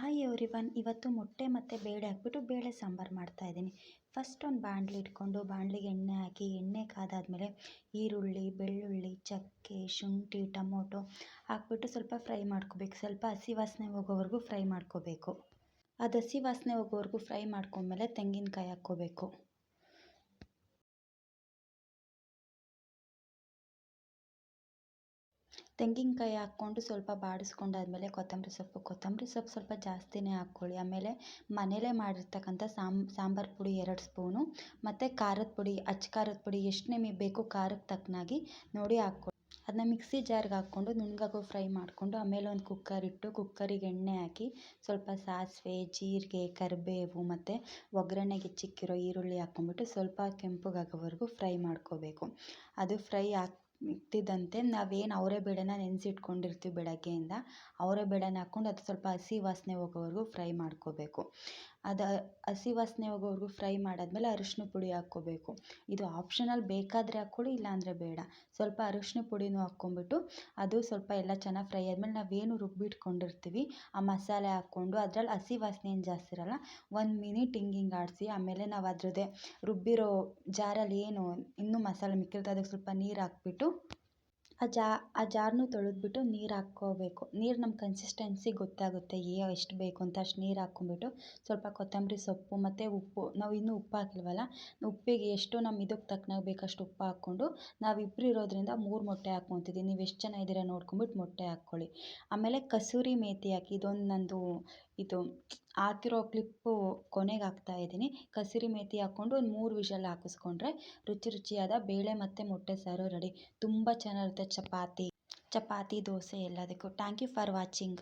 Hi everyone, ಇವತ್ತು ಮೊಟ್ಟೆ ಮತ್ತು ಬೇಳೆ ಹಾಕ್ಬಿಟ್ಟು ಬೇಳೆ ಸಾಂಬಾರು ಮಾಡ್ತಾಯಿದ್ದೀನಿ. ಫಸ್ಟ್ ಒಂದು ಬಾಣಲಿ ಇಟ್ಕೊಂಡು ಬಾಣಲಿಗೆ ಎಣ್ಣೆ ಹಾಕಿ, ಎಣ್ಣೆ ಕಾದಾದಮೇಲೆ ಈರುಳ್ಳಿ, ಬೆಳ್ಳುಳ್ಳಿ, ಚಕ್ಕೆ, ಶುಂಠಿ, ಟೊಮೊಟೊ ಹಾಕ್ಬಿಟ್ಟು ಸ್ವಲ್ಪ ಫ್ರೈ ಮಾಡ್ಕೋಬೇಕು. ಸ್ವಲ್ಪ ಹಸಿ ವಾಸನೆ ಹೋಗೋವರೆಗೂ ಫ್ರೈ ಮಾಡ್ಕೋಬೇಕು. ಅದು ಹಸಿ ವಾಸನೆ ಹೋಗೋವರೆಗೂ ಫ್ರೈ ಮಾಡ್ಕೊಂಡ್ಮೇಲೆ ತೆಂಗಿನಕಾಯಿ ಹಾಕ್ಕೋಬೇಕು. ತೆಂಗಿನಕಾಯಿ ಹಾಕ್ಕೊಂಡು ಸ್ವಲ್ಪ ಬಾಡಿಸ್ಕೊಂಡಾದ್ಮೇಲೆ ಕೊತ್ತಂಬರಿ ಸೊಪ್ಪು ಸ್ವಲ್ಪ ಜಾಸ್ತಿನೇ ಹಾಕ್ಕೊಳ್ಳಿ. ಆಮೇಲೆ ಮನೇಲೇ ಮಾಡಿರ್ತಕ್ಕಂಥ ಸಾಂಬಾರು ಪುಡಿ 2 ಸ್ಪೂನು ಮತ್ತು ಖಾರದ ಪುಡಿ, ಅಚ್ಚ ಖಾರದ ಪುಡಿ ಎಷ್ಟು ನಿಮಗೆ ಬೇಕು ಖಾರಕ್ಕೆ ತಕ್ಕನಾಗಿ ನೋಡಿ ಹಾಕ್ಕೊಳ್ಳಿ. ಅದನ್ನ ಮಿಕ್ಸಿ ಜಾರ್ಗೆ ಹಾಕ್ಕೊಂಡು ನುಣ್ಣಗಾಗೋ ಫ್ರೈ ಮಾಡಿಕೊಂಡು ಆಮೇಲೆ ಒಂದು ಕುಕ್ಕರ್ ಇಟ್ಟು ಕುಕ್ಕರಿಗೆ ಎಣ್ಣೆ ಹಾಕಿ ಸ್ವಲ್ಪ ಸಾಸಿವೆ, ಜೀರಿಗೆ, ಕರಿಬೇವು ಮತ್ತು ಒಗ್ಗರಣೆಗೆ ಹೆಚ್ಚಿಕ್ಕಿರೋ ಈರುಳ್ಳಿ ಹಾಕ್ಕೊಂಬಿಟ್ಟು ಸ್ವಲ್ಪ ಕೆಂಪಗಾಗೋವರೆಗೂ ಫ್ರೈ ಮಾಡ್ಕೋಬೇಕು. ಅದು ಫ್ರೈ ಇಕ್ತಿದ್ದಂತೆ ನಾವೇನು ಅವರೆಬೇಳೆನ ನೆನೆಸಿಟ್ಕೊಂಡಿರ್ತೀವಿ ಬೆಳಗ್ಗೆಯಿಂದ, ಅವರೆಬೇಳೆನ ಹಾಕ್ಕೊಂಡು ಅದು ಸ್ವಲ್ಪ ಹಸಿ ವಾಸನೆ ಹೋಗೋವರೆಗೂ ಫ್ರೈ ಮಾಡ್ಕೋಬೇಕು. ಅದು ಹಸಿ ವಾಸನೆ ಹೋಗೋವರೆಗೂ ಫ್ರೈ ಮಾಡಾದ್ಮೇಲೆ ಅರಿಶಿನ ಪುಡಿ ಹಾಕ್ಕೋಬೇಕು. ಇದು ಆಪ್ಷನಲ್, ಬೇಕಾದರೆ ಹಾಕ್ಕೊಳ್ಳಿ, ಇಲ್ಲಾಂದರೆ ಬೇಡ. ಸ್ವಲ್ಪ ಅರಿಶಿನ ಪುಡಿನೂ ಹಾಕ್ಕೊಂಬಿಟ್ಟು ಅದು ಸ್ವಲ್ಪ ಎಲ್ಲ ಚೆನ್ನಾಗಿ ಫ್ರೈ ಆದಮೇಲೆ ನಾವೇನು ರುಬ್ಬಿಟ್ಕೊಂಡಿರ್ತೀವಿ ಆ ಮಸಾಲೆ ಹಾಕ್ಕೊಂಡು ಅದ್ರಲ್ಲಿ ಹಸಿ ವಾಸನೆ ಏನು ಜಾಸ್ತಿ ಇರೋಲ್ಲ, 1 ಮಿನಿಟ್ ಹಿಂಗೆ ಆಡಿಸಿ ಆಮೇಲೆ ನಾವು ಅದ್ರದ್ದೇ ರುಬ್ಬಿರೋ ಜಾರಲ್ಲಿ ಏನು ಇನ್ನೂ ಮಸಾಲೆ ಮಿಕ್ಕಿರುತ್ತೆ ಅದಕ್ಕೆ ಸ್ವಲ್ಪ ನೀರು ಹಾಕ್ಬಿಟ್ಟು ಆ ಜಾರನ್ನೂ ತೊಳೆದ್ಬಿಟ್ಟು ನೀರು ಹಾಕ್ಕೋಬೇಕು. ನೀರು ನಮ್ಮ ಕನ್ಸಿಸ್ಟೆನ್ಸಿ ಗೊತ್ತಾಗುತ್ತೆ ಎಷ್ಟು ಬೇಕು ಅಂತ. ಅಷ್ಟು ನೀರು ಹಾಕ್ಕೊಂಬಿಟ್ಟು ಸ್ವಲ್ಪ ಕೊತ್ತಂಬರಿ ಸೊಪ್ಪು ಮತ್ತು ಉಪ್ಪು, ನಾವು ಇನ್ನೂ ಉಪ್ಪು ಹಾಕಿಲ್ವಲ್ಲ, ಉಪ್ಪಿಗೆ ಎಷ್ಟು ನಮ್ಮ ಇದಕ್ಕೆ ತಕ್ಕನಾಗಿ ಬೇಕಷ್ಟು ಉಪ್ಪು ಹಾಕ್ಕೊಂಡು, ನಾವಿಬ್ಬರು ಇರೋದ್ರಿಂದ 3 ಮೊಟ್ಟೆ ಹಾಕ್ಕೊತಿದ್ದೀನಿ. ನೀವು ಎಷ್ಟು ಜನ ಇದ್ದೀರಾ ನೋಡ್ಕೊಂಬಿಟ್ಟು ಮೊಟ್ಟೆ ಹಾಕ್ಕೊಳ್ಳಿ. ಆಮೇಲೆ ಕಸೂರಿ ಮೇಥಿ ಹಾಕಿ, ಇದೊಂದು ನಂದು ಹಾಕಿರೋ ಕ್ಲಿಪ್ಪು ಕೊನೆಗೆ ಹಾಕ್ತಾಯಿದ್ದೀನಿ. ಕಸೂರಿ ಮೇಥಿ ಹಾಕ್ಕೊಂಡು ಒಂದು 3 ವಿಷಲ್ ಹಾಕಿಸ್ಕೊಂಡ್ರೆ ರುಚಿಯಾದ ಬೇಳೆ ಮತ್ತು ಮೊಟ್ಟೆ ಸಾರು ರೆಡಿ. ತುಂಬ ಚೆನ್ನಾಗಿರುತ್ತೆ ಚಪಾತಿ, ದೋಸೆ ಎಲ್ಲದಕ್ಕೂ. Thank you for watching.